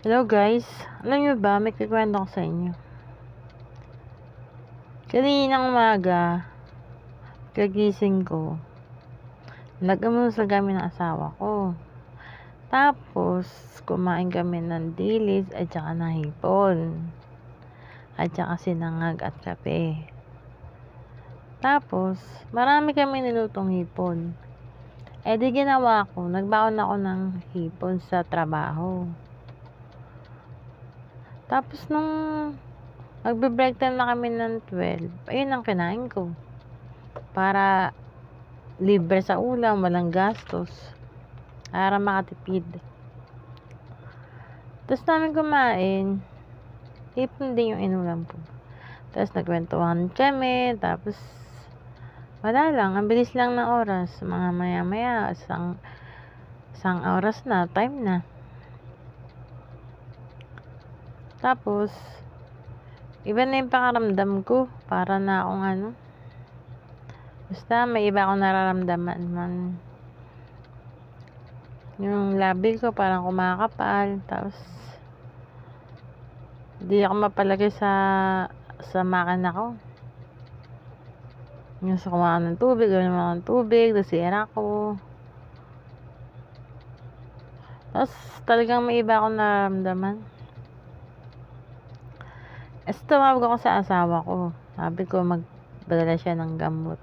Hello guys, alam nyo ba, may kikwento ko sa inyo. Kaninang umaga, kagising ko, nag-almusal kami ng asawa ko. Tapos, kumain kami ng dilis at saka ng hipon. At saka sinangag at kape. Tapos, marami kami nilutong hipon. Di ginawa ko, nagbaon ako ng hipon sa trabaho. Tapos nung magbe-break time na kami ng 12, ayun ang kinain ko. Para libre sa ulam, walang gastos. Para makatipid. Tapos namin kumain, hipon din yung inulam ko. Tapos nagkwentuhan kami, tapos wala lang, ang bilis lang ng oras. Mga maya-maya, isang oras na, time na. Tapos, iba na yung pakaramdam ko. Para na akong basta may iba akong nararamdaman man. Yung labi ko parang kumakapal. Tapos, hindi ako mapalagay sa makina ko. Yung sa kumain ng tubig, gawin mo ng tubig, nasira ko. Tapos, talagang may iba akong nararamdaman. Tumawag ako sa asawa ko. Sabi ko magdala siya ng gamot.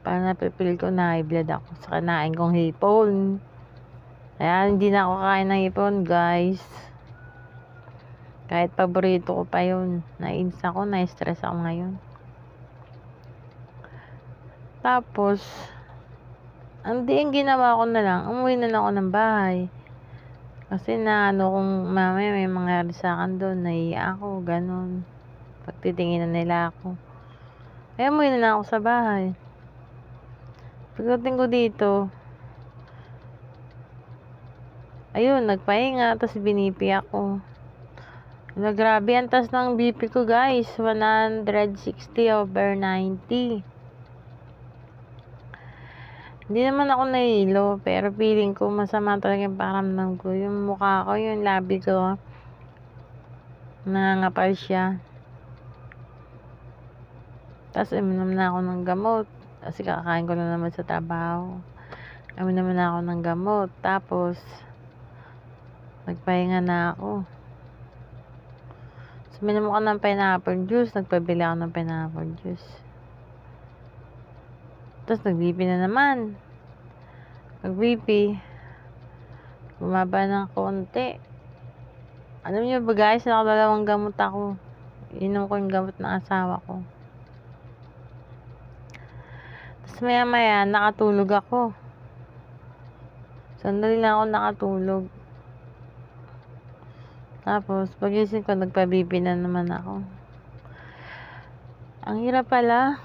Para napipil ko na high blood ako sa kinain kong hipon. Kaya hindi na ako kain ng hipon, guys. Kahit paborito ko pa yun. Nainis ako, na-stress ako ngayon. Tapos, ang ginawa ko na lang, umuwi na lang ako ng bahay. Kasi kung mamaya may mangyari sa akin doon, naiiyak ako, ganun. Pagtitingin na nila ako. Kaya umuwi na lang ako sa bahay. Pagdating ko dito, ayun, nagpahinga, tapos binipi ako. Grabe, ang taas ng BP ko, guys. 160/90. Hindi naman ako nahilo, pero feeling ko masama talaga yung pakiramdam ko. Yung mukha ko, yung labi ko, nangangapal siya. Tapos uminom na ako ng gamot. Kasi kakain ko na naman sa trabaho. Uminom na ako ng gamot. Tapos, nagpahinga na ako. So, uminom ako ng pineapple juice. Nagpabili ako ng pineapple juice. Tapos, nag-BP na naman. Nag-BP. Bumaba ng konti. Alam niyo ba guys, nakadalawang gamot ako. Inom ko yung gamot ng asawa ko. Tapos maya-maya, nakatulog ako. Sandali lang ako nakatulog. Tapos, pagising ko, nagpa-BP na naman ako. Ang hirap pala.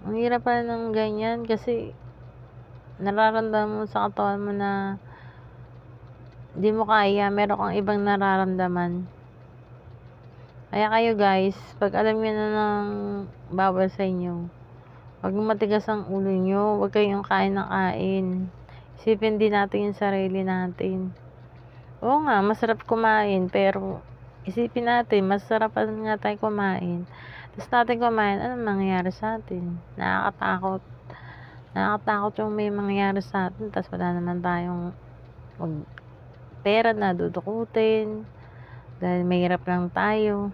Ang hirap pala ng ganyan kasi nararamdaman mo sa katawan mo na di mo kaya, meron kang ibang nararamdaman. Kaya kayo guys, pag alam nyo na ng bawal sa inyo, huwag matigas ang ulo nyo, huwag kayong kain ng kain. Isipin din natin yung sarili natin. Oo nga, masarap kumain, pero isipin natin, masarap nga tayo kumain. Tapos natin kumain, anong mangyayari sa atin? Nakakatakot. Nakakatakot yung may mangyayari sa atin, tapos wala naman tayong pera na dudukutin. Dahil mahirap lang tayo.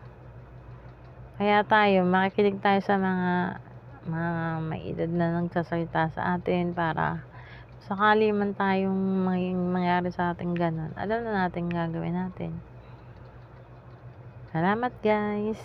Kaya tayo, makikinig tayo sa mga may edad na nagsasalita sa atin para sakali man tayong mangyari sa atin ganun, alam na natin gagawin natin. Salamat guys.